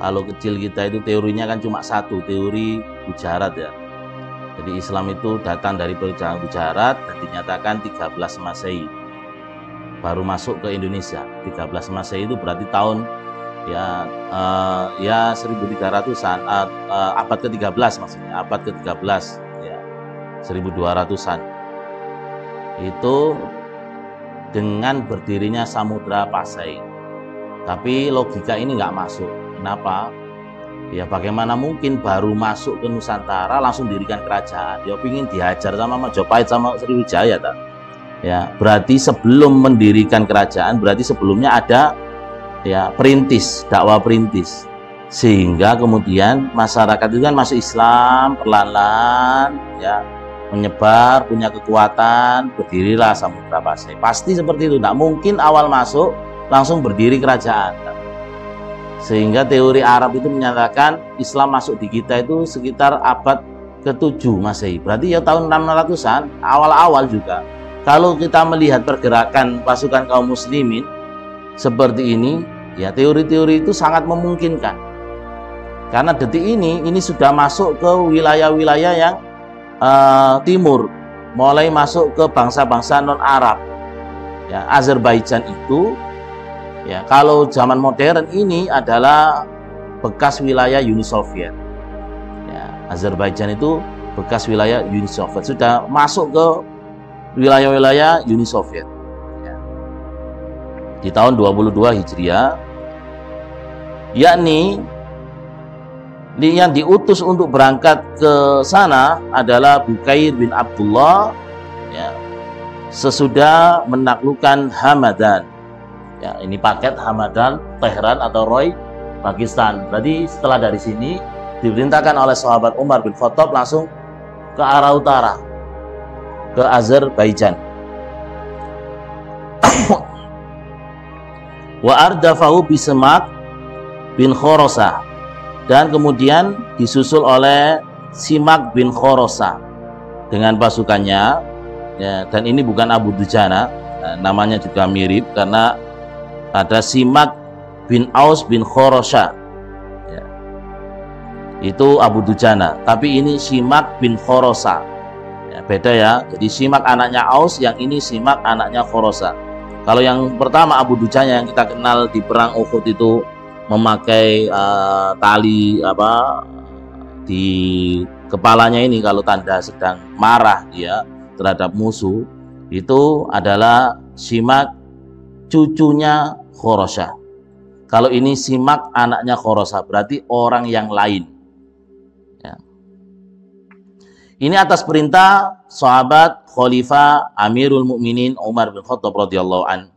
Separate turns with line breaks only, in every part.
Kalau kecil kita itu teorinya kan cuma satu, teori Gujarat ya. Jadi Islam itu datang dari perjalanan Gujarat dan dinyatakan 13 Masehi. Baru masuk ke Indonesia. 13 Masehi itu berarti tahun ya 1300-an, abad ke-13 maksudnya, abad ke-13 ya, 1200-an. Itu dengan berdirinya Samudra Pasai. Tapi logika ini nggak masuk. Kenapa? Ya bagaimana mungkin baru masuk ke Nusantara langsung dirikan kerajaan? Dia pingin dihajar sama Majapahit sama Sriwijaya tak? Ya, berarti sebelum mendirikan kerajaan berarti sebelumnya ada ya perintis, dakwah perintis. Sehingga kemudian masyarakat itu kan masuk Islam perlahan-lahan ya, menyebar, punya kekuatan, berdirilah Samudra Pasai. Pasti seperti itu, tidak mungkin awal masuk langsung berdiri kerajaan. Sehingga teori Arab itu menyatakan Islam masuk di kita itu sekitar abad ke-7 Masehi. Berarti ya tahun 600-an, awal-awal juga. Kalau kita melihat pergerakan pasukan kaum muslimin seperti ini, ya teori-teori itu sangat memungkinkan. Karena detik ini sudah masuk ke wilayah-wilayah yang timur, mulai masuk ke bangsa-bangsa non-Arab. Ya, Azerbaijan itu ya kalau zaman modern ini adalah bekas wilayah Uni Soviet. Ya, Azerbaijan itu bekas wilayah Uni Soviet, sudah masuk ke wilayah-wilayah Uni Soviet. Ya. Di tahun 22 Hijriah, yakni yang diutus untuk berangkat ke sana adalah Bukair bin Abdullah ya, sesudah menaklukkan Hamadan. Ya, ini paket Hamadan, Tehran atau Roy, Pakistan. Berarti setelah dari sini diperintahkan oleh sahabat Umar bin Khattab langsung ke arah utara, ke Azerbaijan. Wa ardafahu bisemak bin Khorosah, dan kemudian disusul oleh Simak bin Khorosah dengan pasukannya ya, dan ini bukan Abu Dujana, namanya juga mirip karena ada Simak bin Aus bin Khorosah ya. Itu Abu Dujana, tapi ini Simak bin Khorosah ya, beda ya. Jadi Simak anaknya Aus, yang ini Simak anaknya Khorosah. Kalau yang pertama Abu Dujana yang kita kenal di perang Uhud itu memakai tali di kepalanya ini kalau tanda sedang marah ya terhadap musuh, itu adalah Simak cucunya Khorosah. Kalau ini Simak anaknya Khorosah, berarti orang yang lain ya. Ini atas perintah sahabat Khalifah Amirul Mukminin Umar bin Khattab radhiyallahu an.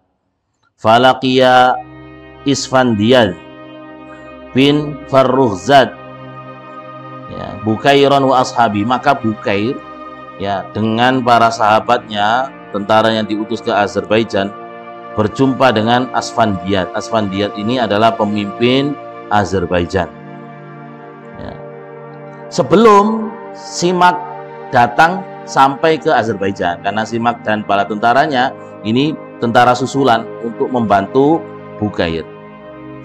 Falaqiya Isfandiyad bin Farrukhzad ya, Bukairon wa ashabi, maka Bukair ya dengan para sahabatnya, tentara yang diutus ke Azerbaijan, berjumpa dengan Asfandiyad. Asfandiyad ini adalah pemimpin Azerbaijan ya. Sebelum Simak datang sampai ke Azerbaijan, karena Simak dan para tentaranya ini tentara susulan untuk membantu Bukair.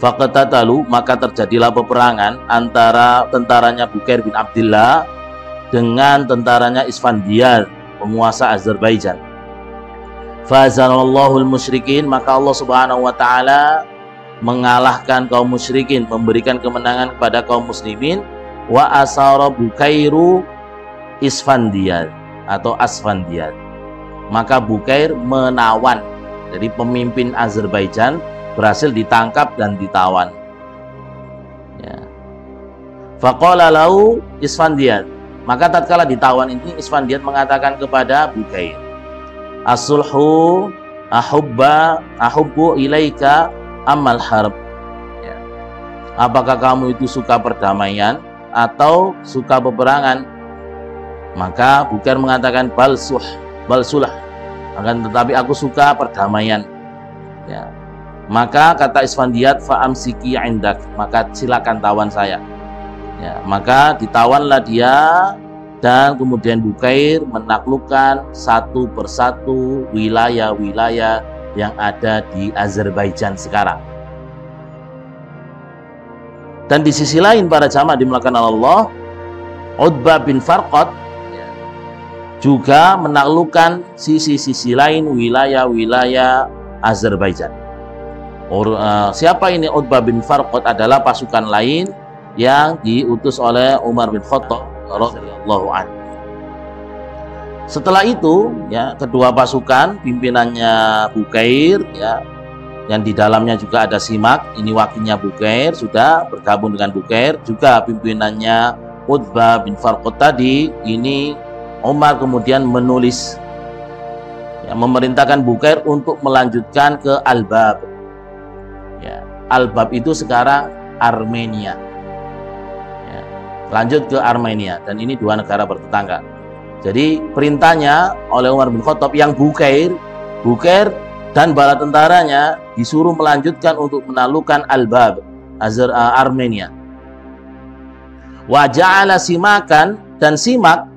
Faqatatalu, maka terjadilah peperangan antara tentaranya Bukair bin Abdullah dengan tentaranya Isfandiyad, penguasa Azerbaijan. Fazanallahul musyrikin, maka Allah Subhanahu wa taala mengalahkan kaum musyrikin, memberikan kemenangan kepada kaum muslimin. Wa asara Bukairu Isfandiyad atau Asfandiyad, maka Bukair menawan, jadi pemimpin Azerbaijan berhasil ditangkap dan ditawan ya. Faqala lahu Isfandiyad, maka tatkala ditawan ini Isfandiyad mengatakan kepada Bukair, as-sulhu ahubbu ilaika amal harb ya. Apakah kamu itu suka perdamaian atau suka peperangan? Maka Bukair mengatakan bal sulah, akan tetapi aku suka perdamaian ya. Maka kata Isfandiyad, fa'amsiki indak, maka silakan tawan saya ya. Maka ditawanlah dia, dan kemudian Bukair menaklukkan satu persatu wilayah-wilayah yang ada di Azerbaijan sekarang. Dan di sisi lain para jamaah dimulakan Allah, Utbah bin Farqad juga menaklukkan sisi-sisi lain wilayah-wilayah Azerbaijan. Siapa ini Utbah bin Farqad? Adalah pasukan lain yang diutus oleh Umar bin Khattab radhiyallahu anhu. Setelah itu, ya, kedua pasukan pimpinannya Bukair, ya, yang di dalamnya juga ada Simak, ini wakilnya Bukair, sudah bergabung dengan Bukair, juga pimpinannya Utbah bin Farqad tadi. Ini Umar kemudian menulis, ya, memerintahkan Bukair untuk melanjutkan ke Al-Bab. Ya, Al-Bab itu sekarang Armenia. Ya, lanjut ke Armenia, dan ini dua negara bertetangga. Jadi perintahnya oleh Umar bin Khattab yang Bukair dan bala tentaranya disuruh melanjutkan untuk menaklukkan Al-Bab, Armenia. Wa ja'ala Simakan, dan Simak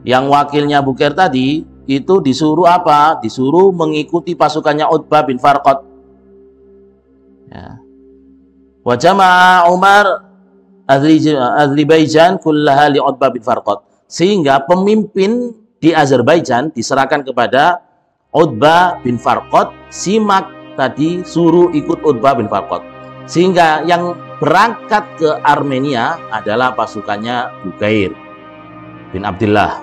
yang wakilnya Bukair tadi itu disuruh apa? Disuruh mengikuti pasukannya Utbah bin Farqad. Ya. Wa jama'a Umar Azerbaijan kullaha li Utbah bin Farqad. Sehingga pemimpin di Azerbaijan diserahkan kepada Utbah bin Farqad. Simak tadi suruh ikut Utbah bin Farqad. Sehingga yang berangkat ke Armenia adalah pasukannya Bukair bin Abdullah.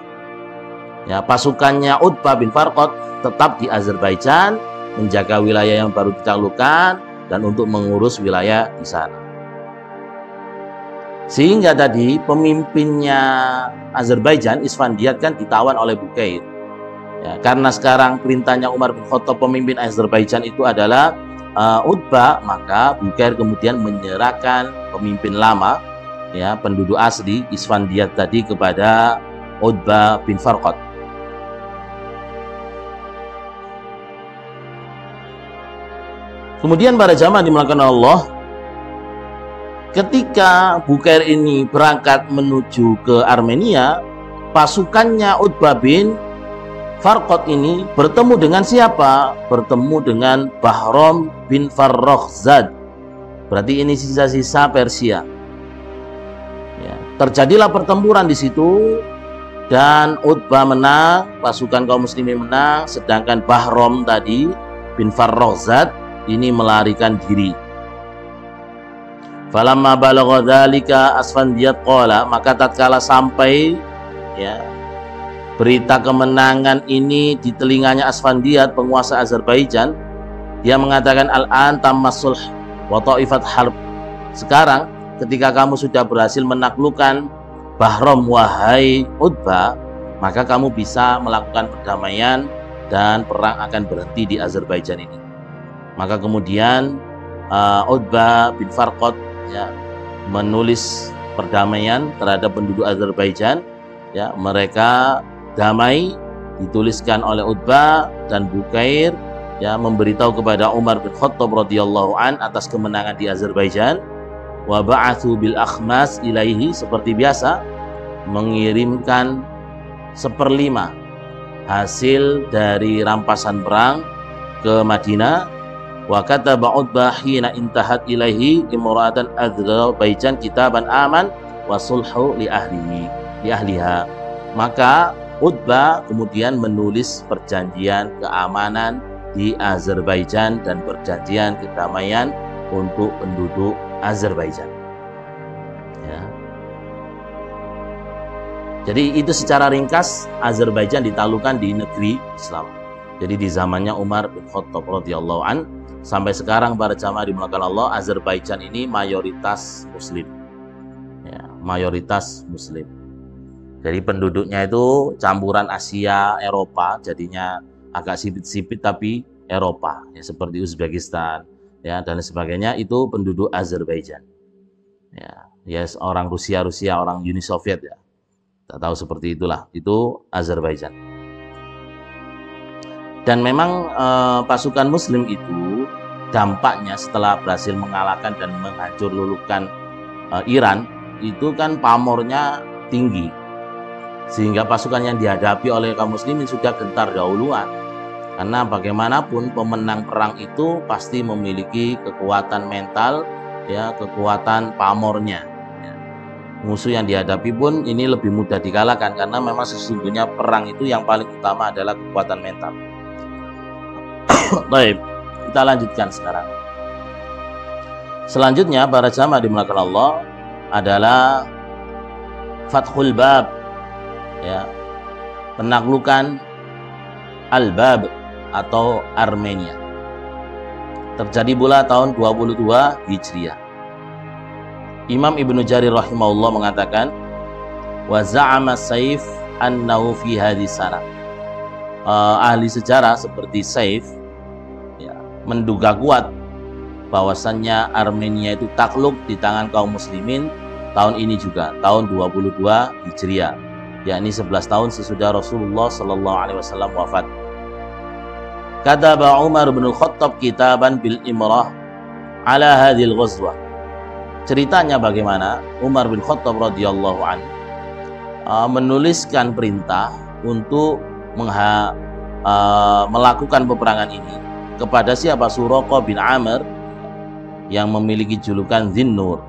Ya, pasukannya Utbah bin Farqad tetap di Azerbaijan, menjaga wilayah yang baru ditaklukkan dan untuk mengurus wilayah di sana. Sehingga tadi pemimpinnya Azerbaijan, Isfandiat, kan ditawan oleh Bukair. Ya, karena sekarang perintahnya Umar bin Khattab pemimpin Azerbaijan itu adalah Utbah, maka Bukair kemudian menyerahkan pemimpin lama, ya, penduduk asli Isfandiat tadi kepada Utbah bin Farqad. Kemudian para jamaah dimulakan Allah, ketika Bukair ini berangkat menuju ke Armenia, pasukannya Utbah bin Farqad ini bertemu dengan siapa? Bertemu dengan Bahram bin Farrokhzad. Berarti ini sisa-sisa Persia. Ya, terjadilah pertempuran di situ dan Utbah menang, pasukan kaum muslimin menang, sedangkan Bahram tadi bin Farrokhzad ini melarikan diri. Falamma balagha dzalika Asfandiat qala, maka tatkala sampai, ya, berita kemenangan ini di telinganya Asfandiat, penguasa Azerbaijan, dia mengatakan, al-an tammas sulh wa ta'ifat harb. Sekarang ketika kamu sudah berhasil menaklukkan Bahram, wahai Utbah, maka kamu bisa melakukan perdamaian dan perang akan berhenti di Azerbaijan ini. Maka kemudian Utbah bin Farqad, ya, menulis perdamaian terhadap penduduk Azerbaijan, ya, mereka damai, dituliskan oleh Utbah dan Bukair, ya, memberitahu kepada Umar bin Khattab radhiyallahu an atas kemenangan di Azerbaijan. Wa ba'atsu bil akhmas ilaihi, seperti biasa mengirimkan 1/5 hasil dari rampasan perang ke Madinah. Wa kataba Utbah hina intahat ilaihi imra'atan Azerbaijan kitaban aman wa sulhu li ahliha. Maka Utbah kemudian menulis perjanjian keamanan di Azerbaijan dan perjanjian kedamaian untuk penduduk Azerbaijan. Ya. Jadi itu secara ringkas Azerbaijan ditaklukkan di negeri Islam. Jadi di zamannya Umar bin Khattab radhiyallahu an sampai sekarang para jamaah dimulakan Allah, Azerbaijan ini mayoritas Muslim. Ya, mayoritas Muslim. Jadi penduduknya itu campuran Asia, Eropa, jadinya agak sipit-sipit tapi Eropa, ya, seperti Uzbekistan, ya, dan sebagainya, itu penduduk Azerbaijan. Ya, yes, orang Rusia, orang Uni Soviet, ya, tak tahu seperti itulah, itu Azerbaijan. Dan memang pasukan Muslim itu dampaknya setelah berhasil mengalahkan dan menghancur luluhkan Iran, itu kan pamornya tinggi. Sehingga pasukan yang dihadapi oleh kaum muslimin sudah gentar dahuluan. Karena bagaimanapun pemenang perang itu pasti memiliki kekuatan mental ya kekuatan pamornya. Ya. Musuh yang dihadapi pun ini lebih mudah dikalahkan karena memang sesungguhnya perang itu yang paling utama adalah kekuatan mental. Baik, kita lanjutkan sekarang. Selanjutnya para jamaah dimulakan Allah adalah Fathul Bab, ya, penaklukan Al-Bab atau Armenia. Terjadi pula tahun 22 Hijriah. Imam Ibnu Jarir rahimahullah mengatakan, wa za'ama Saif annahu fi hadhihi sana. Ahli sejarah seperti Saif ya, menduga kuat bahwasannya Armenia itu takluk di tangan kaum muslimin tahun ini juga, tahun 22 Hijriah, yakni 11 tahun sesudah Rasulullah Sallallahu Alaihi Wasallam wafat. Kataba Umar bin Khattab kitaban bil imrah ala hadhil ghazwah. Ceritanya bagaimana Umar bin Khattab radhiyallahu anhu menuliskan perintah untuk melakukan peperangan ini kepada siapa? Suraqah bin Amr yang memiliki julukan Zinnur.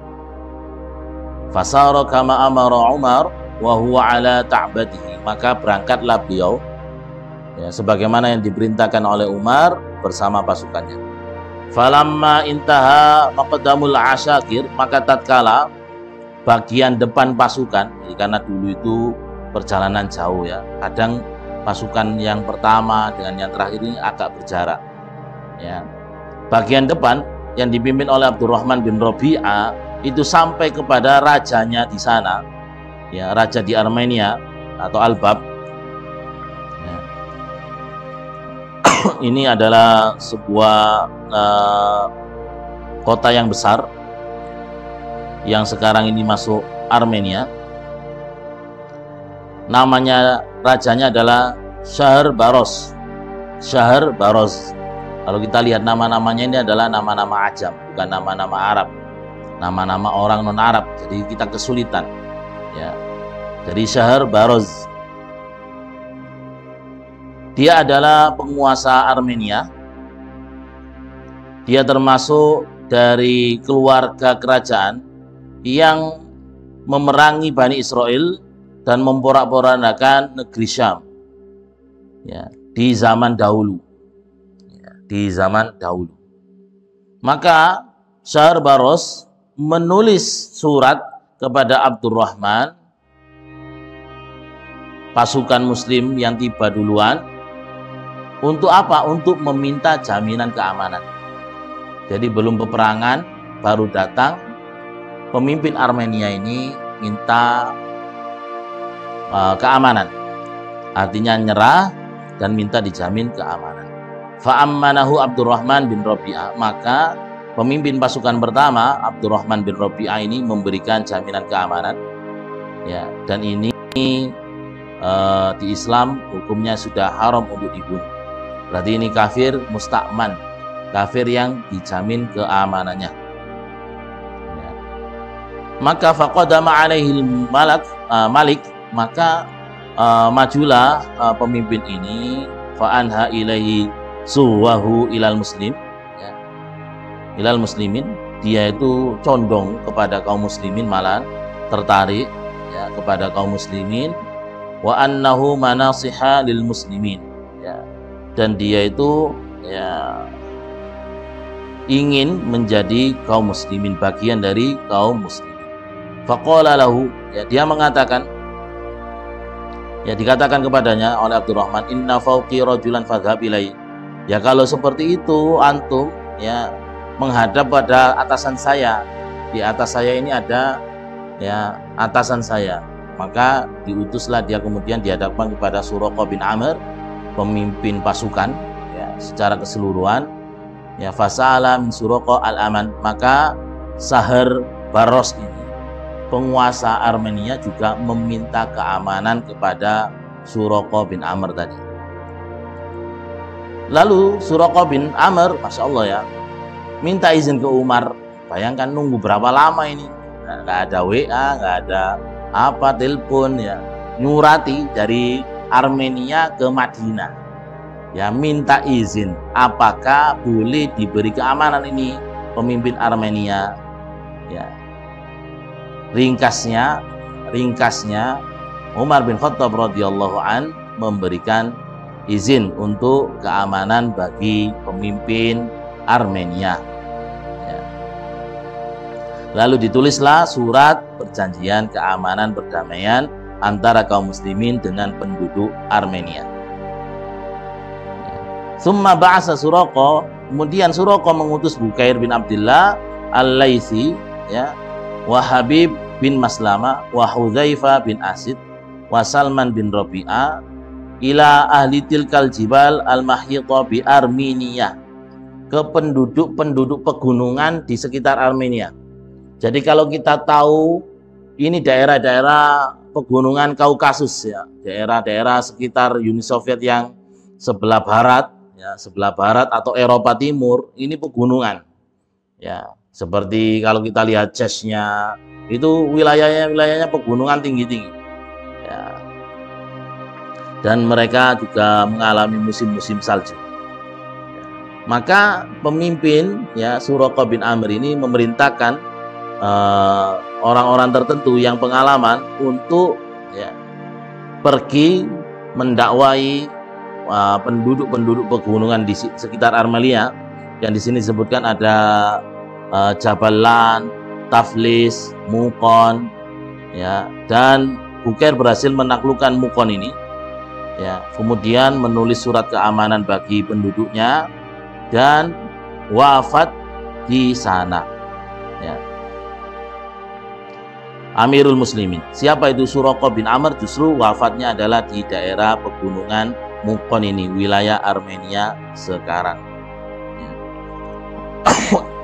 Fasara kama amara Umar wa huwa ala ta'batihi, maka berangkatlah beliau ya, sebagaimana yang diperintahkan oleh Umar bersama pasukannya. Falamma intaha maqdamul asyakir, maka tatkala bagian depan pasukan, karena dulu itu perjalanan jauh ya, kadang pasukan yang pertama dengan yang terakhir ini agak berjarak ya. Bagian depan yang dipimpin oleh Abdurrahman bin Rabi'ah itu sampai kepada rajanya di sana ya, raja di Armenia atau Al-Bab ya. Ini adalah sebuah kota yang besar yang sekarang ini masuk Armenia. Namanya rajanya adalah Shahr Baros. Shahr Baros. Kalau kita lihat nama-namanya ini adalah nama-nama Ajam, bukan nama-nama Arab, nama-nama orang non-Arab. Jadi kita kesulitan ya. Jadi Shahr Baros, dia adalah penguasa Armenia. Dia termasuk dari keluarga kerajaan yang memerangi Bani Israel dan memporak-porandakan negeri Syam ya, di zaman dahulu ya, di zaman dahulu. Maka Shahr Baros menulis surat kepada Abdurrahman, pasukan muslim yang tiba duluan, untuk apa? Untuk meminta jaminan keamanan. Jadi belum peperangan, baru datang pemimpin Armenia ini minta keamanan, artinya nyerah dan minta dijamin keamanan. Fa'ammanahu Abdurrahman bin Rabi'ah, maka pemimpin pasukan pertama Abdurrahman bin Rabi'ah ini memberikan jaminan keamanan ya, dan ini di Islam hukumnya sudah haram untuk dibunuh. Berarti ini kafir musta'man, kafir yang dijamin keamanannya ya. Maka faqadama alaihi malik, maka majulah pemimpin ini, fa'anha ilaihi suwahu ilal muslim ya, ilal muslimin, dia itu condong kepada kaum muslimin, malah tertarik ya kepada kaum muslimin, wa annahu manasiha lil muslimin ya, dan dia itu ya ingin menjadi kaum muslimin, bagian dari kaum muslimin. Faqala lahu, ya, dia mengatakan, ya, dikatakan kepadanya oleh Abdurrahman, inna fauqi rajulan fadhhab ilaihi, ya, kalau seperti itu antum ya menghadap pada atasan saya, di atas saya ini ada ya atasan saya. Maka diutuslah dia kemudian dihadapkan kepada Suraqah bin Amr, pemimpin pasukan ya secara keseluruhan ya. Fasa'ala min Suraqah al-aman, maka Shahr Baros ini, penguasa Armenia, juga meminta keamanan kepada Suraqah bin Amr tadi. Lalu Suraqah bin Amr, Masya Allah ya, minta izin ke Umar. Bayangkan nunggu berapa lama ini, nggak ada WA, nggak ada apa, telepon ya, nyurati dari Armenia ke Madinah ya, minta izin apakah boleh diberi keamanan ini pemimpin Armenia Ya. Ringkasnya Umar bin Khattab radhiyallahu an memberikan izin untuk keamanan bagi pemimpin Armenia. Ya. Lalu ditulislah surat perjanjian keamanan perdamaian antara kaum muslimin dengan penduduk Armenia. Summa ba'asa Suraqa, kemudian Suraqa mengutus Bukair bin Abdullah Al-Laitsi, ya, wa Habib bin Maslama, wa Hudzaifah bin Asid, wa Salman bin Rabi'ah ila ahli tilkal jibal al-mahita bi Armenia, ke penduduk-penduduk pegunungan di sekitar Armenia. Jadi kalau kita tahu ini daerah-daerah pegunungan Kaukasus, ya, daerah-daerah sekitar Uni Soviet yang sebelah barat, ya, sebelah barat atau Eropa Timur, ini pegunungan. Ya, seperti kalau kita lihat Chechnya, itu wilayahnya pegunungan tinggi-tinggi. Ya. Dan mereka juga mengalami musim-musim salju. Maka pemimpin, ya, Suraqa bin Amr ini memerintahkan orang-orang tertentu yang pengalaman untuk, ya, pergi mendakwai penduduk-penduduk pegunungan di sekitar Armenia, yang di sini disebutkan ada Jabalan, Taflis, Mukon, ya, dan Bukair berhasil menaklukkan Mukon ini, ya, kemudian menulis surat keamanan bagi penduduknya dan wafat di sana, ya. Amirul Muslimin. Siapa itu Suraqa bin Amr? Justru wafatnya adalah di daerah pegunungan Mukon ini, wilayah Armenia sekarang.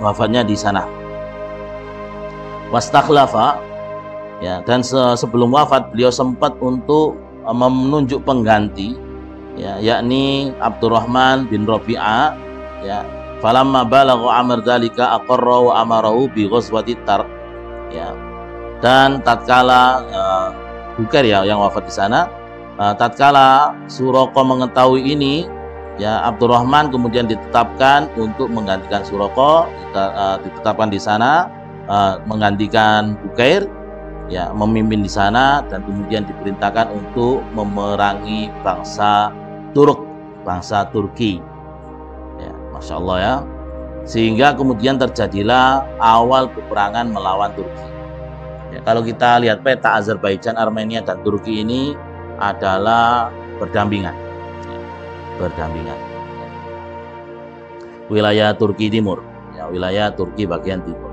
Wafatnya di sana. Wastakhlafa, ya, dan sebelum wafat beliau sempat untuk menunjuk pengganti, ya, yakni Abdurrahman bin Rabi'ah, ya. Falamma balagha Amr dzalika aqarra wa amarahu bi ghazwati Tarq, ya. Dan tatkala Bukair, ya, yang wafat di sana, tatkala Suraqa mengetahui ini, ya, Abdurrahman kemudian ditetapkan untuk menggantikan Suraqa, ditetapkan di sana, menggantikan Bukair, ya, memimpin di sana, dan kemudian diperintahkan untuk memerangi bangsa Turk, bangsa Turki, ya, Masya Allah, ya, sehingga kemudian terjadilah awal peperangan melawan Turki. Ya, kalau kita lihat peta Azerbaijan, Armenia, dan Turki ini adalah berdampingan, ya, berdampingan. Wilayah Turki Timur, ya, wilayah Turki bagian timur.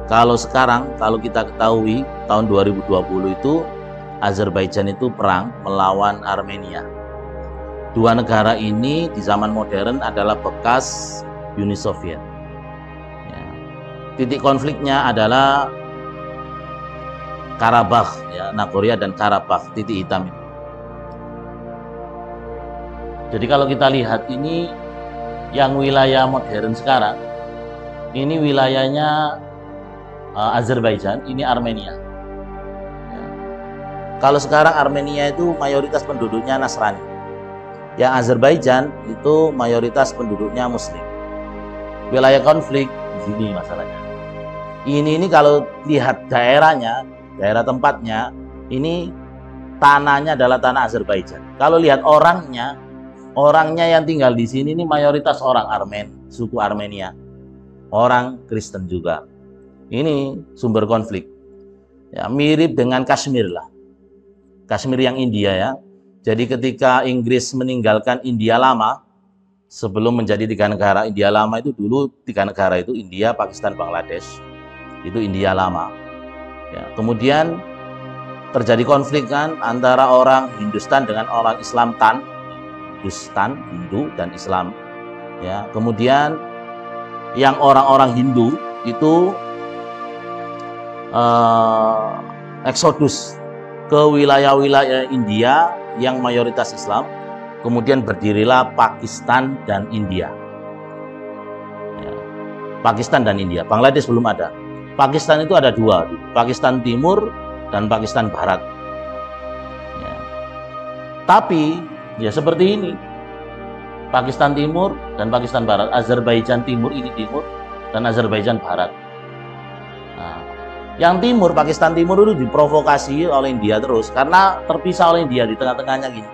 Kalau sekarang, kalau kita ketahui tahun 2020 itu Azerbaijan itu perang melawan Armenia. Dua negara ini di zaman modern adalah bekas Uni Soviet. Ya. Titik konfliknya adalah Karabakh, ya, Nagorno dan Karabakh, titik hitam ini. Jadi kalau kita lihat ini yang wilayah modern sekarang, ini wilayahnya Azerbaijan, ini Armenia. Ya. Kalau sekarang Armenia itu mayoritas penduduknya Nasrani, yang Azerbaijan itu mayoritas penduduknya Muslim. Wilayah konflik di sini masalahnya. Ini kalau lihat daerahnya, daerah tempatnya, ini tanahnya adalah tanah Azerbaijan. Kalau lihat orangnya yang tinggal di sini ini mayoritas orang Armen, suku Armenia, orang Kristen juga. Ini sumber konflik, ya, mirip dengan Kashmir lah, Kashmir yang India, ya. Jadi ketika Inggris meninggalkan India lama, sebelum menjadi 3 negara, India lama itu dulu 3 negara itu India, Pakistan, Bangladesh, itu India lama. Ya, kemudian terjadi konflik kan antara orang Hindustan dengan orang Islam Hindustan, Hindu dan Islam. Ya, kemudian yang orang-orang Hindu itu eksodus ke wilayah-wilayah India yang mayoritas Islam. Kemudian berdirilah Pakistan dan India. Ya, Pakistan dan India. Bangladesh belum ada. Pakistan itu ada 2, Pakistan Timur dan Pakistan Barat. Ya. Tapi ya seperti ini, Pakistan Timur dan Pakistan Barat. Azerbaijan Timur ini timur dan Azerbaijan Barat. Nah, yang timur, Pakistan Timur itu diprovokasi oleh India terus karena terpisah oleh India di tengah-tengahnya gini,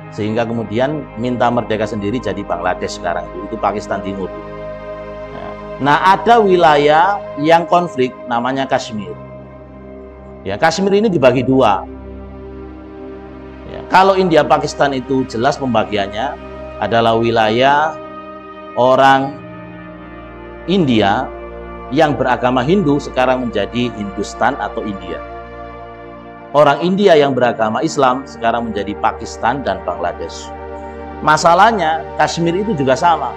sehingga kemudian minta merdeka sendiri jadi Bangladesh sekarang itu Pakistan Timur. Nah, ada wilayah yang konflik namanya Kashmir. Ya, Kashmir ini dibagi dua. Ya, kalau India Pakistan itu jelas pembagiannya adalah wilayah orang India yang beragama Hindu sekarang menjadi Hindustan atau India. Orang India yang beragama Islam sekarang menjadi Pakistan dan Bangladesh. Masalahnya Kashmir itu juga sama.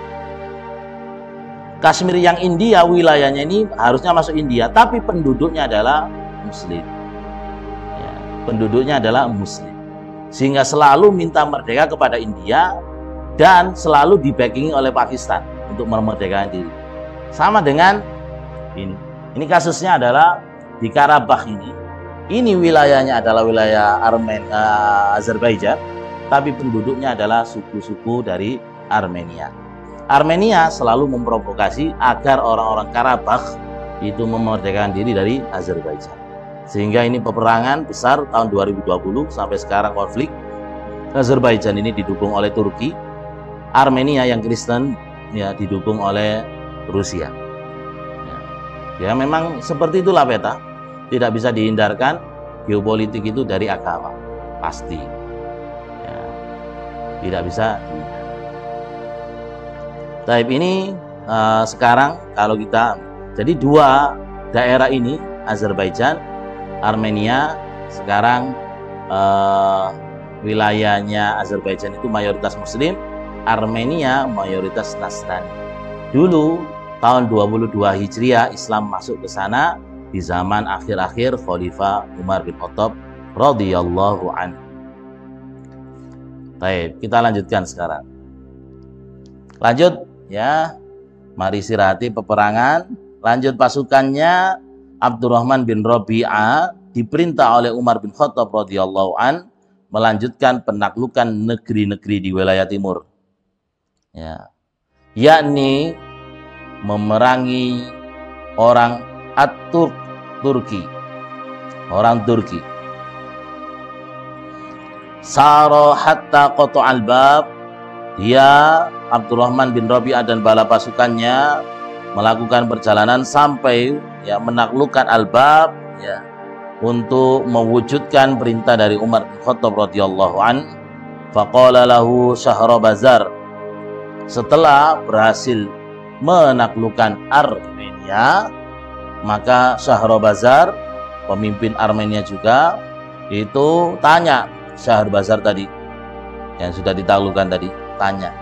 Kashmir yang India wilayahnya ini harusnya masuk India, tapi penduduknya adalah Muslim. Ya, penduduknya adalah Muslim, sehingga selalu minta merdeka kepada India dan selalu dibackingi oleh Pakistan untuk memerdekakan diri. Sama dengan ini kasusnya adalah di Karabakh ini. Ini wilayahnya adalah wilayah Azerbaijan, tapi penduduknya adalah suku-suku dari Armenia. Armenia selalu memprovokasi agar orang-orang Karabakh itu memerdekakan diri dari Azerbaijan. Sehingga ini peperangan besar tahun 2020 sampai sekarang konflik. Azerbaijan ini didukung oleh Turki, Armenia yang Kristen ya didukung oleh Rusia. Ya memang seperti itulah peta. Tidak bisa dihindarkan geopolitik itu dari agama, pasti. Ya, tidak bisa. Taib ini sekarang kalau kita jadi dua daerah ini Azerbaijan, Armenia sekarang wilayahnya Azerbaijan itu mayoritas Muslim, Armenia mayoritas Nasrani. Dulu tahun 22 Hijriah Islam masuk ke sana di zaman akhir-akhir Khalifah Umar bin Khattab radhiyallahu anhu. Baik, kita lanjutkan sekarang. Lanjut ya. Mari istirahat peperangan. Lanjut pasukannya Abdurrahman bin Rabi'ah diperintah oleh Umar bin Khattab radhiyallahu an melanjutkan penaklukan negeri-negeri di wilayah timur. Ya. Yakni memerangi orang Turki, orang Turki. Saro hatta qata'al bab, dia Abdurrahman bin Rabi'ah dan bala pasukannya melakukan perjalanan sampai ya menaklukkan Al-Bab ya untuk mewujudkan perintah dari Umar bin Khattab radhiyallahu an. Faqala lahu Shahrabazar, setelah berhasil menaklukkan Armenia, maka Shahrabazar pemimpin Armenia juga itu tanya Shahrabazar tadi yang sudah ditaklukkan tadi, tanya,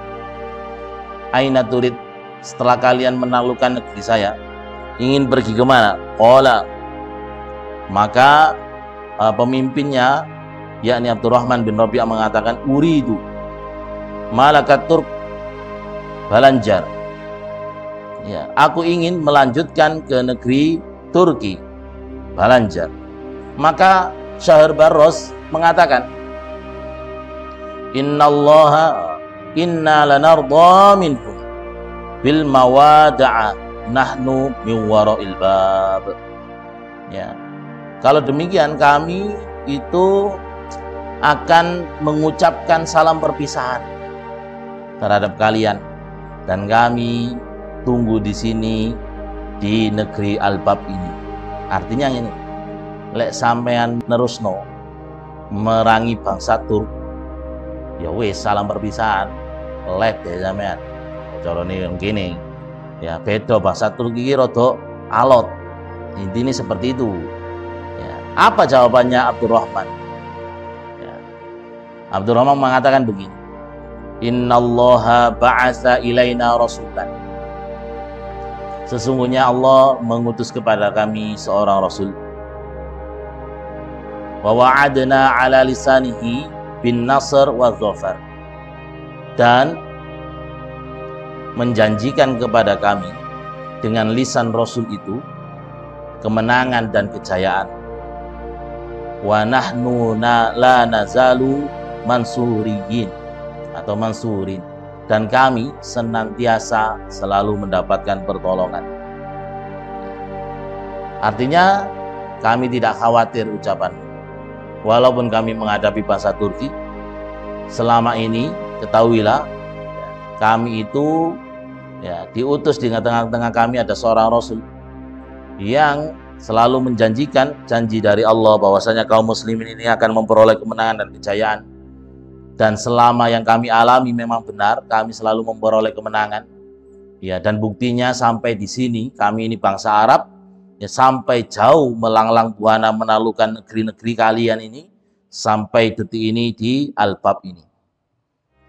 aina turid, setelah kalian menaklukkan negeri saya ingin pergi kemana? Qala, maka pemimpinnya yakni Abdurrahman bin Rabi'ah mengatakan, uridu malakat Turk Balanjar, ya, aku ingin melanjutkan ke negeri Turki Balanjar. Maka Shahrbarros mengatakan, innallaha inna lanarda minkum bil mawada'a nahnu min wara'il bab. Ya, kalau demikian kami itu akan mengucapkan salam perpisahan terhadap kalian dan kami tunggu di sini di negeri Al-Bab ini. Artinya ini, lek sampean nerusno merangi bangsa Turk, ya wis salam perpisahan, lek ya sampean. Carane ngene. Ya beda bangsa Turk iki rada alot. Intinya seperti itu. Ya, apa jawabannya Abdurrahman? Ya. Abdurrahman mengatakan begini, innallaha ba'atsa ilaina rasulan, sesungguhnya Allah mengutus kepada kami seorang rasul, wa wa'adna ala lisanihi bin nasr wa dhafar, dan menjanjikan kepada kami dengan lisan rasul itu kemenangan dan kejayaan. Wa nahnu la nazalu mansuriyin atau mansurin, dan kami senantiasa selalu mendapatkan pertolongan. Artinya kami tidak khawatir ucapan. Walaupun kami menghadapi bangsa Turki, selama ini ketahuilah kami itu diutus di tengah-tengah kami ada seorang Rasul yang selalu menjanjikan janji dari Allah bahwasanya kaum muslimin ini akan memperoleh kemenangan dan kejayaan. Dan selama yang kami alami memang benar, kami selalu memperoleh kemenangan. Ya, dan buktinya sampai di sini kami ini bangsa Arab sampai jauh melanglang buana menaklukkan negeri-negeri kalian ini sampai detik ini di Al-Bab ini.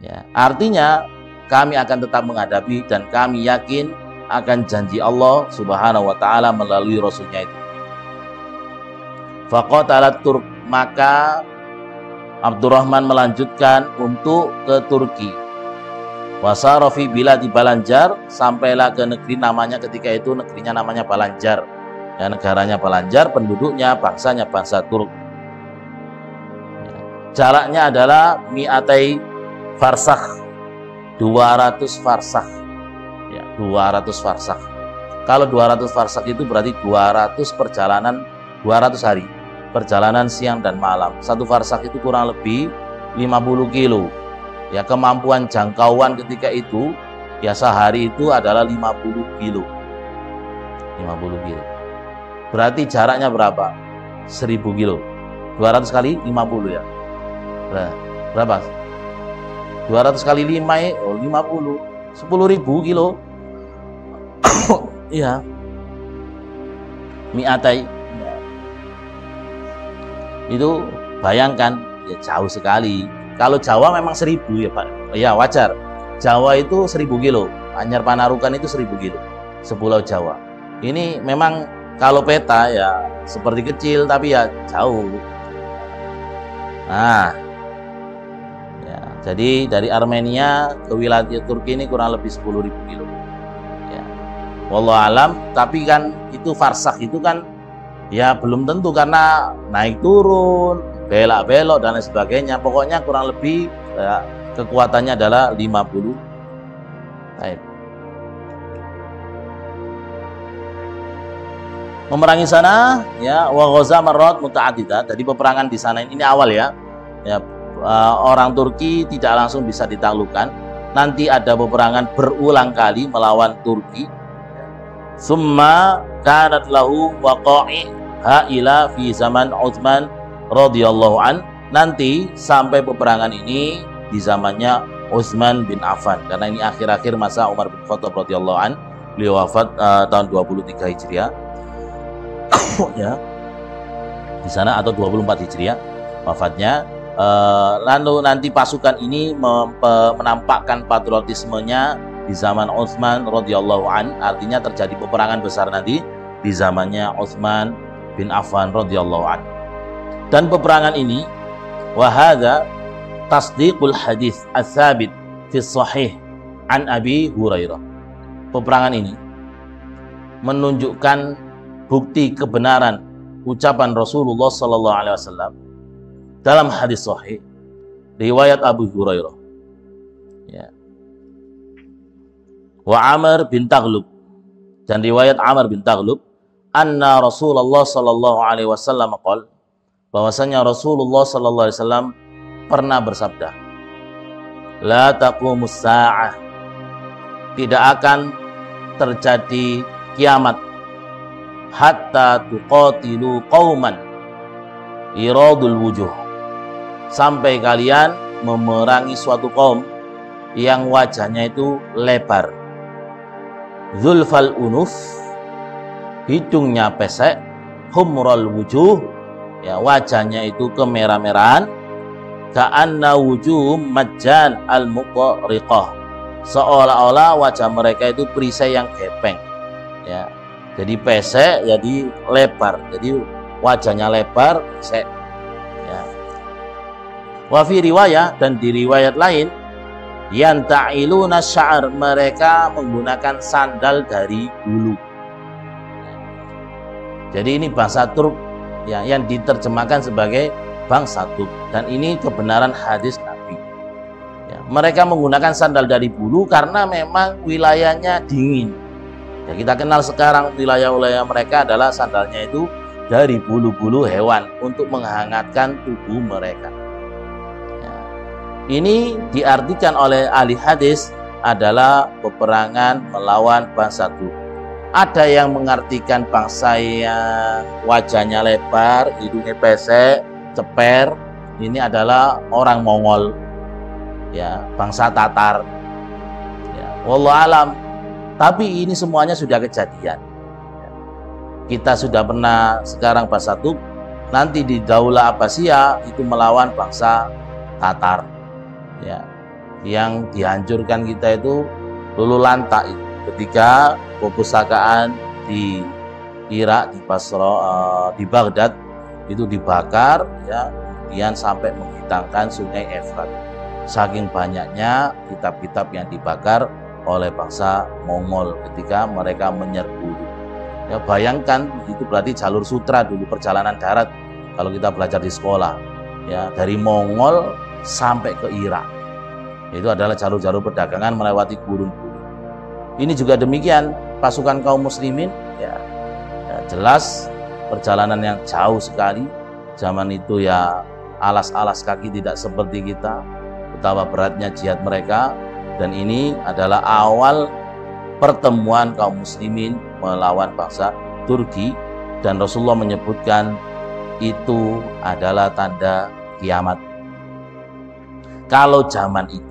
Ya, artinya kami akan tetap menghadapi dan kami yakin akan janji Allah Subhanahu wa taala melalui Rasulnya itu. Faqatalat Turk, maka Abdurrahman melanjutkan untuk ke Turki. Wasarafi biladi Balanjar, sampailah ke negeri namanya ketika itu negerinya namanya Balanjar. Ya, negaranya Balanjar, penduduknya bangsanya bangsa Turk. Ya, jaraknya adalah mi'atai farsakh, 200 farsakh. Ya, 200 farsakh. Kalau 200 farsakh itu berarti 200 perjalanan, 200 hari. Perjalanan siang dan malam. Satu farsakh itu kurang lebih 50 kilo. Ya, kemampuan jangkauan ketika itu ya sehari itu adalah 50 kilo. 50 kilo. Berarti jaraknya berapa? 1000 kilo. 200 kali 50 ya. Berapa? 200 kali 5 ya, 50. 10.000 kilo. Iya. Mi'atai. Itu bayangkan ya jauh sekali. Kalau Jawa memang 1000 ya Pak. Ya wajar. Jawa itu 1000 kilo. Anyar Panarukan itu 1000 kilo. Sepulau Jawa. Ini memang kalau peta ya seperti kecil tapi ya jauh. Nah, ya, jadi dari Armenia ke wilayah Turki ini kurang lebih 10.000 kilo. Ya. Wallahu alam. Tapi kan itu farsakh itu kan ya belum tentu karena naik turun, belok-belok dan lain sebagainya. Pokoknya kurang lebih ya, kekuatannya adalah 50. Baik. Memerangi sana ya wa ghaza marrat muta'addidah. Jadi peperangan di sana ini awal ya. Ya orang Turki tidak langsung bisa ditaklukkan. Nanti ada peperangan berulang kali melawan Turki. Summa kanat lahu waqa'i ha'ila fi zaman Utsman radhiyallahu an. Nanti sampai peperangan ini di zamannya Utsman bin Affan, karena ini akhir-akhir masa Umar bin Khattab radhiyallahu an. Beliau wafat tahun 23 Hijriah. Ya. Di sana atau 24 Hijriah wafatnya. Lalu nanti pasukan ini menampakkan patriotismenya di zaman Utsman radhiyallahu an. Artinya terjadi peperangan besar nanti di zamannya Utsman bin Affan radhiyallahu an. Dan peperangan ini wahada tasdiqul hadis ats-tsabit fi sahih an Abi Hurairah. Peperangan ini menunjukkan bukti kebenaran ucapan Rasulullah sallallahu alaihi wasallam dalam hadis sahih riwayat Abu Hurairah. Ya. Wa Amr bin Taghlub, dan riwayat Amr bin Taghlub anna Rasulullah sallallahu alaihi wasallam qol, bahwasanya Rasulullah sallallahu alaihi wasallam pernah bersabda, la taqumus saa'ah, tidak akan terjadi kiamat hatta tuqatilu qauman iradul wujuh, sampai kalian memerangi suatu kaum yang wajahnya itu lebar, zulfal unuf, hidungnya pesek, humral wujuh, ya wajahnya itu kemerah-merahan, ka'anna wujuhum majjan al-muqriqah, seolah-olah wajah mereka itu perisai yang gepeng. Ya, jadi pesek, jadi lebar, jadi wajahnya lebar, pesek. Ya. Wa fi riwayah, dan di riwayat lain, yanta'iluna sya'ar, mereka menggunakan sandal dari bulu. Jadi ini bahasa Turk ya, yang diterjemahkan sebagai bangsa Turk, dan ini kebenaran hadis Nabi. Ya, mereka menggunakan sandal dari bulu karena memang wilayahnya dingin. Ya, kita kenal sekarang wilayah-wilayah mereka adalah sandalnya itu dari bulu-bulu hewan untuk menghangatkan tubuh mereka. Ya. Ini diartikan oleh ahli hadis adalah peperangan melawan bangsa Turki. Ada yang mengartikan bangsa yang wajahnya lebar, hidungnya pesek, ceper, ini adalah orang Mongol, ya, bangsa Tatar. Ya, wallahu alam. Tapi ini semuanya sudah kejadian. Kita sudah pernah sekarang bangsa Turk, nanti di Daulah Abbasiyah itu melawan bangsa Tatar. Ya, yang dihancurkan kita itu lulu lantak itu ketika perpustakaan di Irak, di Basra, di Baghdad itu dibakar, ya, kemudian sampai menghitangkan Sungai Efrat. Saking banyaknya kitab-kitab yang dibakar oleh bangsa Mongol ketika mereka menyerbu. Ya, bayangkan itu berarti jalur sutra dulu, perjalanan darat kalau kita belajar di sekolah, ya, dari Mongol sampai ke Irak. Itu adalah jalur-jalur perdagangan melewati gurun-gurun. Ini juga demikian, pasukan kaum muslimin, ya, jelas perjalanan yang jauh sekali. Zaman itu ya alas-alas kaki tidak seperti kita, betapa beratnya jihad mereka. Dan ini adalah awal pertemuan kaum muslimin melawan bangsa Turki, dan Rasulullah menyebutkan itu adalah tanda kiamat. Kalau zaman itu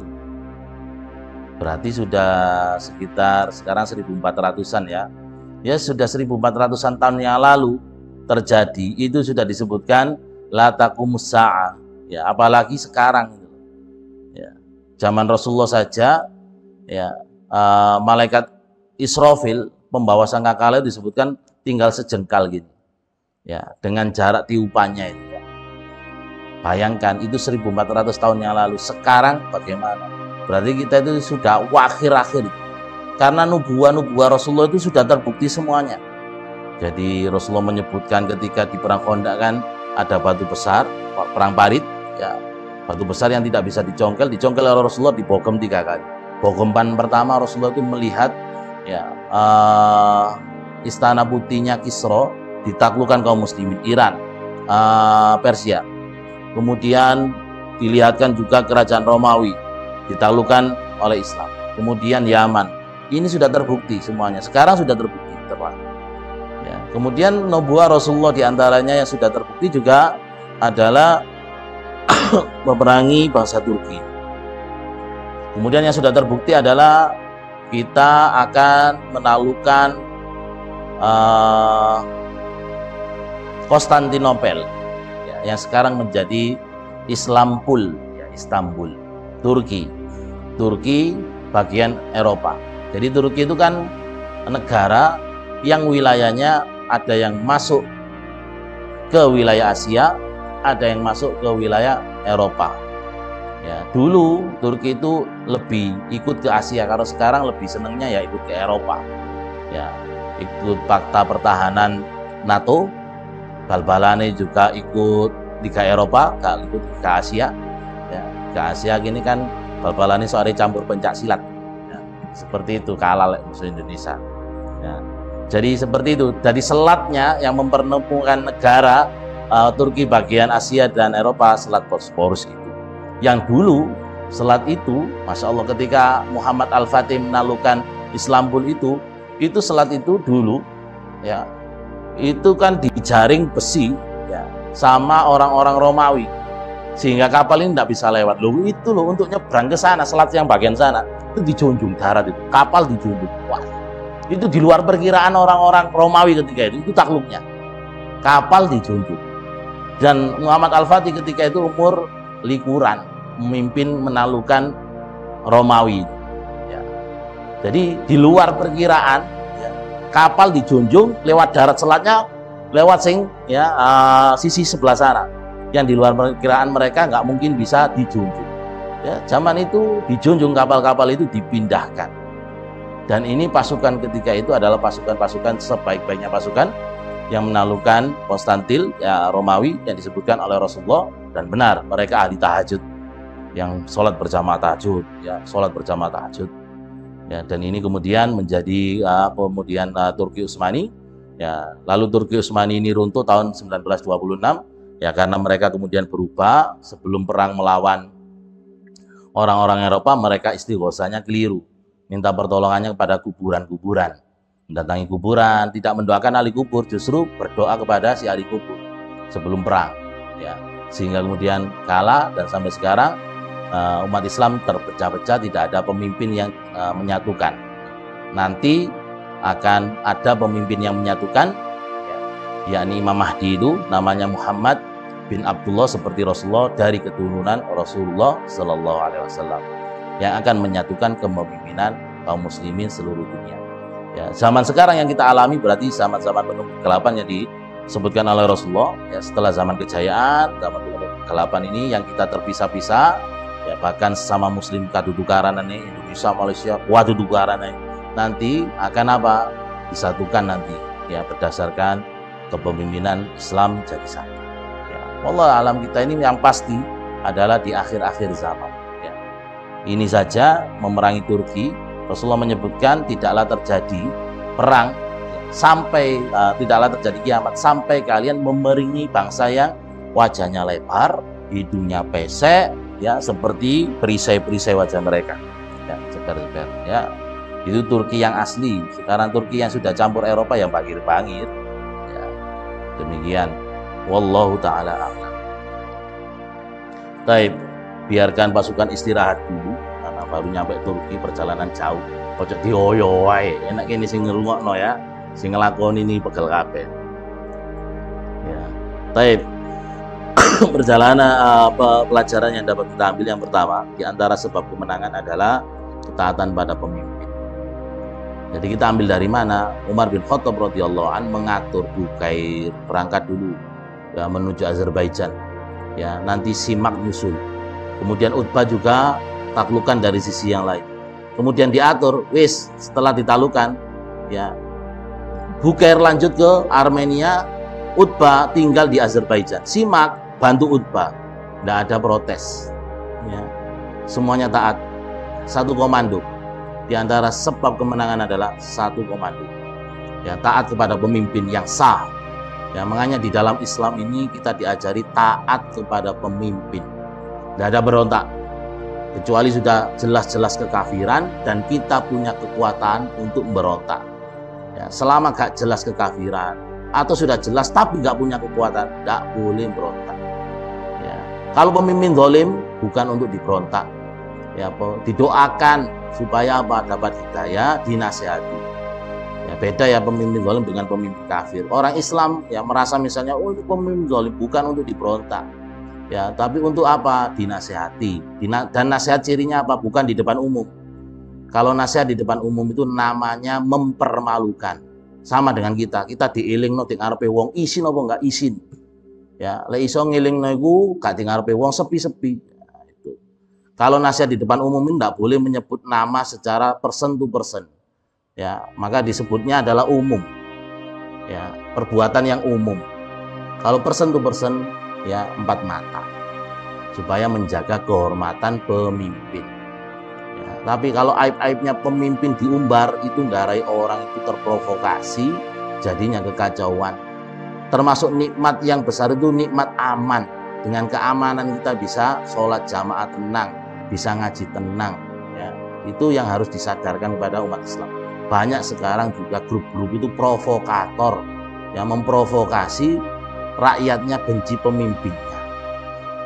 berarti sudah sekitar sekarang 1400-an ya. Ya sudah 1400-an tahun yang lalu terjadi, itu sudah disebutkan la taqumus saa'ah. Ya, apalagi sekarang. Ya. Zaman Rasulullah saja, ya, malaikat Israfil pembawa sangkakala disebutkan tinggal sejengkal gitu, ya, dengan jarak tiupannya itu. Ya. Bayangkan itu 1400 tahun yang lalu. Sekarang bagaimana? Berarti kita itu sudah akhir-akhir, karena nubuah-nubuah Rasulullah itu sudah terbukti semuanya. Jadi Rasulullah menyebutkan ketika di perang Khandaq kan ada batu besar, perang Parit, ya, batu besar yang tidak bisa dicongkel oleh Rasulullah, dibogem 3 kali. Bogeman pertama Rasulullah itu melihat, ya, istana putihnya Kisra ditaklukkan kaum muslimin, Iran, Persia. Kemudian dilihatkan juga kerajaan Romawi ditaklukkan oleh Islam. Kemudian Yaman. Ini sudah terbukti semuanya. Sekarang sudah terbukti, tepat. Ya. Kemudian nubuah Rasulullah diantaranya yang sudah terbukti juga adalah memerangi bangsa Turki. Kemudian yang sudah terbukti adalah kita akan menaklukkan Konstantinopel, ya, yang sekarang menjadi Islampul, ya, Istanbul, Turki bagian Eropa. Jadi Turki itu kan negara yang wilayahnya ada yang masuk ke wilayah Asia, ada yang masuk ke wilayah Eropa. Ya, dulu Turki itu lebih ikut ke Asia, kalau sekarang lebih senangnya ya ikut ke Eropa. Ya, ikut fakta pertahanan NATO, bal-balane juga ikut Liga Eropa, gak ikut ke Asia. Ya, ke Asia gini kan bal-balane soalnya campur pencak silat. Ya, seperti itu kalah musuh Indonesia. Ya, jadi seperti itu. Jadi selatnya yang mempertemukan negara Turki bagian Asia dan Eropa, Selat Bosporus itu. Yang dulu selat itu, Masya Allah, ketika Muhammad Al-Fatih menaklukkan Istanbul itu selat itu dulu, ya, itu kan dijaring besi, ya, sama orang-orang Romawi, sehingga kapal ini tidak bisa lewat. Loh, itu loh untuk nyebrang ke sana, selat yang bagian sana itu dijunjung darat, itu kapal dijunjung. Wah, itu di luar perkiraan orang-orang Romawi ketika itu takluknya, kapal dijunjung. Dan Muhammad Al-Fatih ketika itu umur likuran, memimpin menaklukkan Romawi. Ya. Jadi di luar perkiraan, ya, kapal dijunjung lewat darat, selatnya lewat sisi sebelah sana. Yang di luar perkiraan mereka nggak mungkin bisa dijunjung. Ya, zaman itu dijunjung, kapal-kapal itu dipindahkan. Dan ini pasukan ketika itu adalah pasukan-pasukan sebaik-baiknya pasukan yang menaklukkan Konstantin, ya, Romawi yang disebutkan oleh Rasulullah. Dan benar mereka ahli tahajud, yang sholat berjamaah tahajud, ya, sholat berjamaah tahajud. Ya, dan ini kemudian menjadi Turki Utsmani. Ya, lalu Turki Utsmani ini runtuh tahun 1926 ya karena mereka kemudian berubah. Sebelum perang melawan orang-orang Eropa, mereka istighosahnya keliru, minta pertolongannya kepada kuburan-kuburan, mendatangi kuburan, tidak mendoakan ahli kubur, justru berdoa kepada si ahli kubur sebelum perang ya, sehingga kemudian kalah. Dan sampai sekarang umat Islam terpecah-pecah, tidak ada pemimpin yang menyatukan. Nanti akan ada pemimpin yang menyatukan, yakni Imam Mahdi itu namanya Muhammad bin Abdullah seperti Rasulullah, dari keturunan Rasulullah Shallallahu Alaihi Wasallam, yang akan menyatukan kepemimpinan kaum muslimin seluruh dunia. Ya, zaman sekarang yang kita alami berarti zaman-zaman penuh kegelapan yang disebutkan oleh Rasulullah. Ya, setelah zaman kejayaan, zaman penuh kegelapan ini yang kita terpisah-pisah. Ya, bahkan sesama muslim kadudukaran ini Indonesia, Malaysia, wadudukaran ini nanti akan apa? Disatukan nanti ya berdasarkan kepemimpinan Islam jadi satu. Ya, wallah alam, kita ini yang pasti adalah di akhir-akhir zaman. Ya. Ini saja memerangi Turki, Rasulullah menyebutkan tidaklah terjadi perang sampai tidaklah terjadi kiamat sampai kalian memerangi bangsa yang wajahnya lebar, hidungnya pesek, ya seperti perisai-perisai wajah mereka. Ya, ceper-ceper. Ya, itu Turki yang asli. Sekarang Turki yang sudah campur Eropa yang bangir-bangir. Ya, demikian. Wallahu ta'ala a'lam. Baik, biarkan pasukan istirahat dulu karena baru nyampe Turki, perjalanan jauh. Ojo dioyo wae, enak kene sing ngrungokno ya, sing nglakoni ini pegel kabeh. Ya. Baik. Perjalanan pelajaran yang dapat kita ambil yang pertama, di antara sebab kemenangan adalah ketaatan pada pemimpin. Jadi kita ambil dari mana? Umar bin Khattab radhiyallahu an mengatur Bukair berangkat dulu ya, menuju Azerbaijan. Ya, nanti Simak nyusul. Kemudian Utbah juga taklukan dari sisi yang lain. Kemudian diatur, wis setelah ditaklukkan, ya Bukair lanjut ke Armenia, Utbah tinggal di Azerbaijan. Simak bantu Utbah, tidak ada protes. Ya, semuanya taat, satu komando. Di antara sebab kemenangan adalah satu komando. Ya, taat kepada pemimpin yang sah. Ya, makanya di dalam Islam ini kita diajari taat kepada pemimpin. Tidak ada berontak. Kecuali sudah jelas-jelas kekafiran dan kita punya kekuatan untuk berontak. Ya, selama gak jelas kekafiran atau sudah jelas tapi gak punya kekuatan, tidak boleh berontak. Ya, kalau pemimpin zalim bukan untuk diberontak. Ya, didoakan supaya apa? Dapat hidayah, dinasihati. Ya, beda ya pemimpin zalim dengan pemimpin kafir. Orang Islam yang merasa misalnya, oh ini pemimpin zalim, bukan untuk diberontak. Ya, tapi untuk apa? Dinasihati. Dan nasihat cirinya apa? Bukan di depan umum. Kalau nasihat di depan umum itu namanya mempermalukan. Sama dengan kita diilingno di ngarepe wong isin apa enggak isin. Ya, lek iso ngilingno iku gak di ngarepe wong sepi-sepi. Nah, itu. Kalau nasihat di depan umum ini enggak boleh menyebut nama secara person to person. Ya, maka disebutnya adalah umum. Ya, perbuatan yang umum. Kalau person to person ya 4 mata supaya menjaga kehormatan pemimpin. Ya, tapi kalau aib-aibnya pemimpin diumbar itu ngarai orang itu terprovokasi, jadinya kekacauan. Termasuk nikmat yang besar itu nikmat aman. Dengan keamanan kita bisa sholat jamaah tenang, bisa ngaji tenang. Ya, itu yang harus disadarkan kepada umat Islam. Banyak sekarang juga grup-grup itu provokator yang memprovokasi rakyatnya benci pemimpinnya.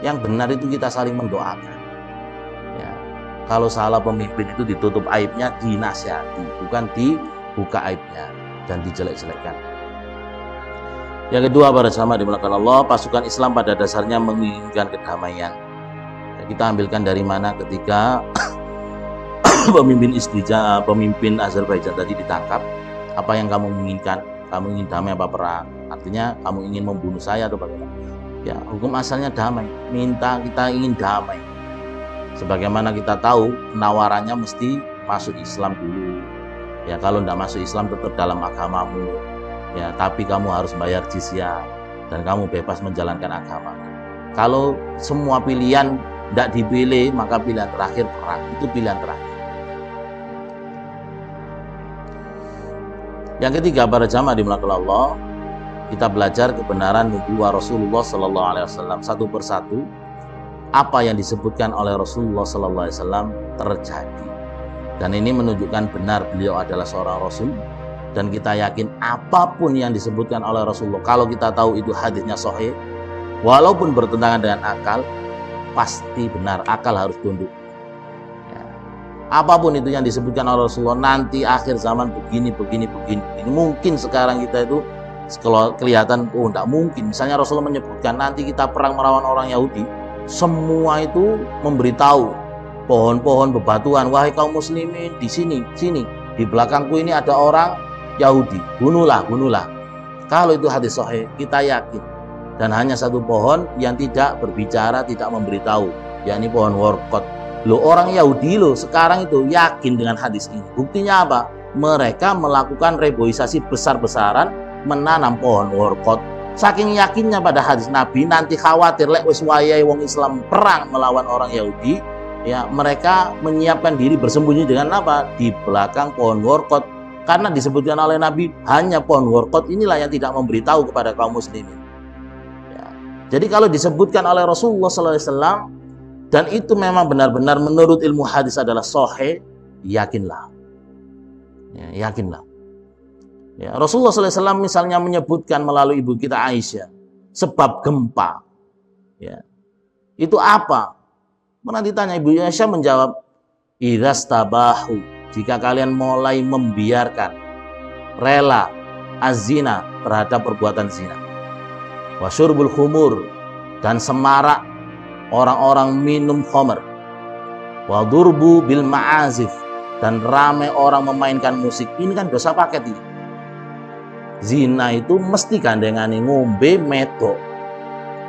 Yang benar itu kita saling mendoakan. Ya, kalau salah pemimpin itu ditutup aibnya, dinasihati, bukan dibuka aibnya dan dijelek-jelekkan. Yang kedua, para jamaah dimuliakan Allah, pasukan Islam pada dasarnya menginginkan kedamaian. Ya, kita ambilkan dari mana ketika pemimpin Azerbaijan tadi ditangkap, apa yang kamu inginkan? Kamu ingin damai apa perang? Artinya kamu ingin membunuh saya atau bagaimana? Ya, hukum asalnya damai. Kita ingin damai. Sebagaimana kita tahu penawarannya mesti masuk Islam dulu. Ya, kalau tidak masuk Islam tetap dalam agamamu. Ya, tapi kamu harus bayar jizyah dan kamu bebas menjalankan agama. Kalau semua pilihan tidak dipilih, maka pilihan terakhir perang. Itu pilihan terakhir. Yang ketiga, para jamaah dimuliakan Allah, kita belajar kebenaran nubuwah Rasulullah Sallallahu Alaihi Wasallam satu persatu. Apa yang disebutkan oleh Rasulullah Sallallahu Alaihi Wasallam terjadi, dan ini menunjukkan benar beliau adalah seorang Rasul. Dan kita yakin apapun yang disebutkan oleh Rasulullah, kalau kita tahu itu hadisnya sahih, walaupun bertentangan dengan akal, pasti benar, akal harus tunduk. Ya. Apapun itu yang disebutkan oleh Rasulullah, nanti akhir zaman begini. Ini mungkin sekarang kita itu kelihatan, oh tidak mungkin. Misalnya Rasulullah menyebutkan nanti kita perang melawan orang Yahudi, semua itu memberitahu pohon-pohon bebatuan, wahai kaum muslimin, di sini, di belakangku ini ada orang Yahudi, bunuhlah. Kalau itu hadis sahih, kita yakin. Dan hanya satu pohon yang tidak berbicara, tidak memberitahu, yakni pohon workot. Loh, orang Yahudi loh sekarang itu yakin dengan hadis ini. Buktinya apa? Mereka melakukan reboisasi besar-besaran, menanam pohon workot. Saking yakinnya pada hadis Nabi, nanti khawatir lek wis wayahe wong Islam perang melawan orang Yahudi, ya mereka menyiapkan diri bersembunyi dengan apa? Di belakang pohon workot. Karena disebutkan oleh Nabi, hanya pohon workot inilah yang tidak memberitahu kepada kaum muslimin. Ya. Jadi kalau disebutkan oleh Rasulullah SAW, dan itu memang benar-benar menurut ilmu hadis adalah sahih, yakinlah. Ya, yakinlah. Ya, Rasulullah SAW misalnya menyebutkan melalui ibu kita Aisyah, sebab gempa. Ya. Itu apa? Pernah ditanya, ibu Aisyah menjawab, idzastabahu, jika kalian mulai membiarkan, rela azina terhadap perbuatan zina, wasyurbul khumur, dan semarak orang-orang minum khamr, wadurbu bil ma'azif, dan ramai orang memainkan musik. Ini kan dosa paket ini. Zina itu mesti gandengane ngombe medok.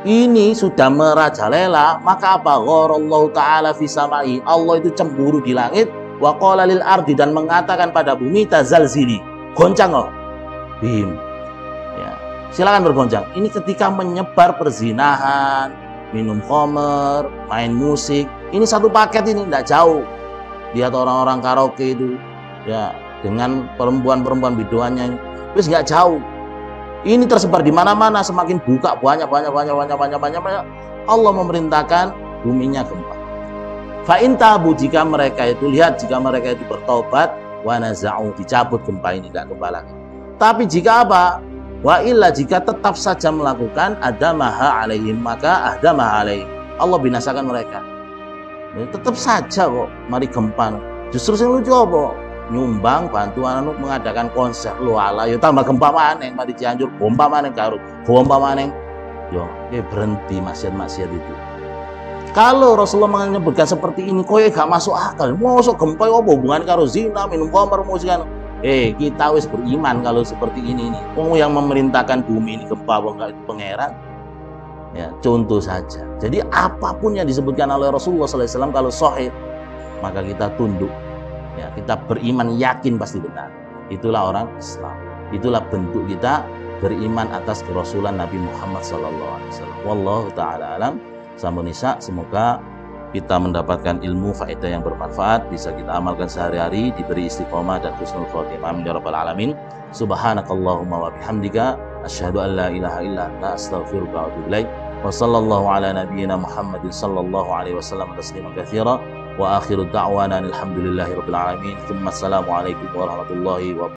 Ini sudah merajalela, maka apa? Gharallahu ta'ala fi samai, Allah itu cemburu di langit. Wa qala lil ardi, dan mengatakan pada bumi, tazalzili, goncang loh bim. Ya, silakan bergoncang. Ini ketika menyebar perzinahan, minum khamr, main musik, ini satu paket, ini tidak jauh. Lihat orang-orang karaoke itu, ya, dengan perempuan-perempuan biduannya, terus nggak jauh. Ini tersebar di mana-mana, semakin buka banyak. Allah memerintahkan buminya gempa. Fa'in tabu, jika mereka itu bertobat, wa naza'u, dicabut gempa ini, tidak gempa lagi. Tapi jika apa? Wa illa, jika tetap saja melakukan, adamaha alaihim, maka ahdamaha alaihim, Allah binasakan mereka. Tetap saja kok mari gempa. Justru yang lucu apa? Nyumbang bantuan mengadakan konser lu ala, yo tambah gempa maneh, mari Cianjur bomba maneh, Garut bomba maneh. Yo berhenti maksiat itu. Kalau Rasulullah menyebutkan seperti ini, kowe gak masuk akal. Masuk gempa apa hubungan karo zina, minum khamr, musikan? Kita wis beriman kalau seperti ini nih. Yang memerintahkan bumi ini gempa, enggak itu pangeran. Ya, contoh saja. Jadi apapun yang disebutkan oleh Rasulullah SAW kalau sahih, maka kita tunduk. Ya, kita beriman, yakin pasti benar. Itulah orang Islam. Itulah bentuk kita beriman atas kerasulan Nabi Muhammad SAW. Wallahu ta'ala alam. Samunisa, semoga kita mendapatkan ilmu faedah yang bermanfaat, bisa kita amalkan sehari-hari, diberi istiqomah dan husnul khotimah. Amin ya rabbal alamin. Subhanakallahumma wa bihamdika, asyhadu an la ilaha illa anta, astaghfiruka wa atubu ilaik. Wa sallallahu ala nabiyyina Muhammadin sallallahu alaihi wasallam tasliman katsira. Wa akhiru da'wana alhamdulillahi rabbil alamin. Assalamualaikum warahmatullahi wabarakatuh.